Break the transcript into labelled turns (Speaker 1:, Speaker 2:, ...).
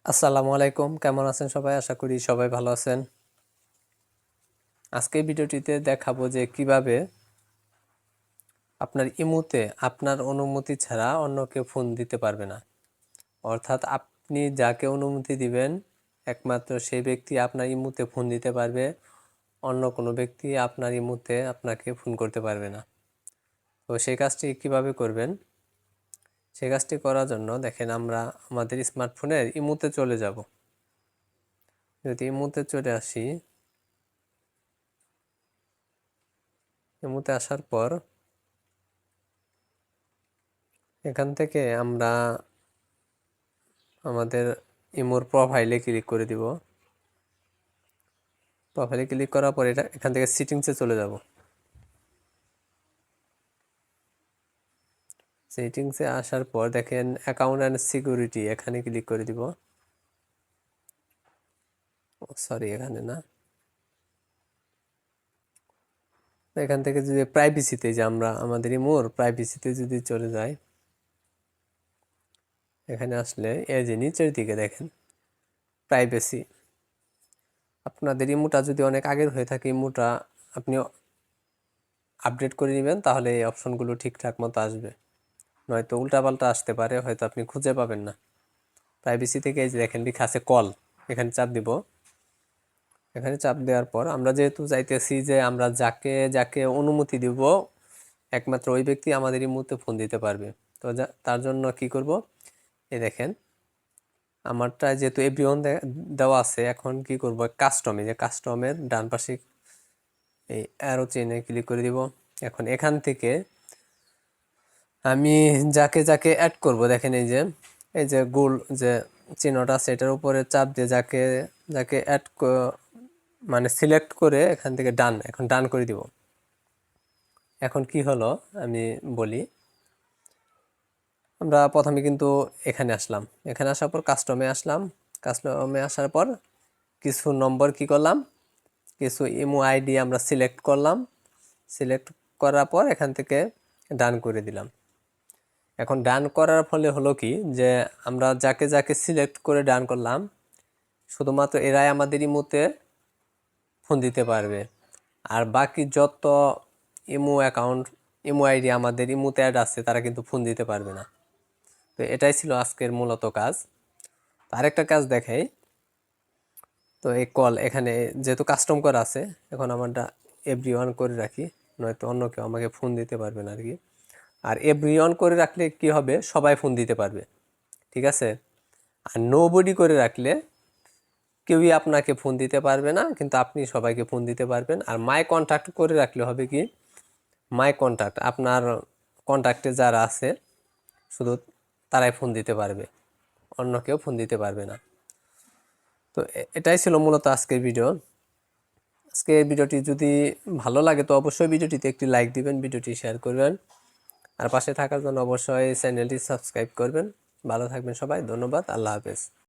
Speaker 1: আসসালামু আলাইকুম, কেমন আছেন সবাই? আশা করি সবাই ভালো আছেন। আজকে ভিডিওটিতে দেখাবো যে কিভাবে আপনার ইমোতে আপনার অনুমতি ছাড়া অন্য কেউ ফোন দিতে পারবে না। অর্থাৎ আপনি যাকে অনুমতি দিবেন একমাত্র সেই ব্যক্তি আপনার ইমোতে ফোন দিতে পারবে, অন্য কোনো ব্যক্তি আপনার ইমোতে আপনাকে ফোন করতে পারবে না। তো সেই কাজটি কিভাবে করবেন? সেই কাজটি করার জন্য দেখেন, আমরা আমাদের স্মার্টফোনের ইমোতে চলে যাব। যদি ইমোতে চলে আসি, ইমোতে আসার পর এখান থেকে আমরা আমাদের ইমোর প্রোফাইলে ক্লিক করে দিব। প্রোফাইলে ক্লিক করার পর এখান থেকে সেটিংসে চলে যাব। সেটিংসে আসার পর দেখেন অ্যাকাউন্ট অ্যান্ড সিকিউরিটি, এখানে ক্লিক করে দিব। সরি, এখানে না, এখান থেকে যদি প্রাইভেসিতে, যে আমরা আমাদের ইমোর প্রাইভেসিতে যদি চলে যাই, এখানে আসলে এই যে নিচের দিকে দেখেন প্রাইভেসি। আপনাদের ইমোটা যদি অনেক আগের হয়ে থাকে, ইমোটা আপনি আপডেট করে নেবেন, তাহলে এই অপশনগুলো ঠিকঠাক মতো আসবে। নয়তো উল্টাপাল্টা আসতে পারে, হয়তো আপনি খুঁজে পাবেন না। প্রাইভেসি থেকে এই যে দেখেন লেখা আছে কল, এখানে চাপ দিব। এখানে চাপ দেওয়ার পর আমরা যেহেতু চাইতেছি যে আমরা যাকে যাকে অনুমতি দিব একমাত্র ওই ব্যক্তি আমাদের এই মুহূর্তে ফোন দিতে পারবে, তো তার জন্য কি করব, এই দেখেন আমারটা যেহেতু এভরিওয়ান দেওয়া আছে, এখন কি করব, কাস্টমে, যে কাস্টমের ডান পাশে এই অ্যারো চেনে ক্লিক করে দিব। এখন এখান থেকে আমি যাকে যাকে অ্যাড করব, দেখেন এই যে গোল যে চিহ্নটা আছে, এটার উপরে চাপ দিয়ে যাকে যাকে অ্যাড মানে সিলেক্ট করে এখান থেকে ডান, এখন ডান করে দিব। এখন কি হলো আমি বলি, আমরা প্রথমে কিন্তু এখানে আসলাম, এখানে আসার পর কাস্টমে আসলাম। কাস্টমে আসার পর কিছু নম্বর কি করলাম, কিছু ইমো আইডি আমরা সিলেক্ট করলাম। সিলেক্ট করার পর এখান থেকে ডান করে দিলাম। এখন ডান করার ফলে হলো কি, যে আমরা যাকে যাকে সিলেক্ট করে ডান করলাম, শুধুমাত্র এরাই আমাদের ইমোতে ফোন দিতে পারবে। আর বাকি যত ইমো অ্যাকাউন্ট, ইমো আইডি আমাদের ইমোতে অ্যাড আছে, তারা কিন্তু ফোন দিতে পারবে না। তো এটাই ছিল আজকের মূলত কাজ। আরেকটা কাজ দেখাই, তো এই কল এখানে যেহেতু কাস্টম করা আছে, এখন আমারটা এভরিওয়ান করে রাখি, নয়তো অন্য কেউ আমাকে ফোন দিতে পারবে না আর কি। আর এভরিওয়ান করে রাখলে কি হবে, সবাই ফোন দিতে পারবে, ঠিক আছে। আর নোবডি করে রাখলে কেউই আপনাকে ফোন দিতে পারবে না, কিন্তু আপনি সবাইকে ফোন দিতে পারবেন। আর মাই কন্ট্যাক্ট করে রাখলে হবে কি, মাই কন্ট্যাক্ট, আপনার কন্ট্যাক্টে যারা আছে শুধু তারাই ফোন দিতে পারবে, অন্য কেউ ফোন দিতে পারবে না। তো এটাই ছিল মূলত আজকের ভিডিও। আজকের ভিডিওটি যদি ভালো লাগে তো অবশ্যই ভিডিওটিতে একটি লাইক দিবেন, ভিডিওটি শেয়ার করবেন, আর পাশে থাকার জন্য অবশ্যই চ্যানেলটি সাবস্ক্রাইব করবেন। ভালো থাকবেন সবাই, ধন্যবাদ, আল্লাহ হাফেজ।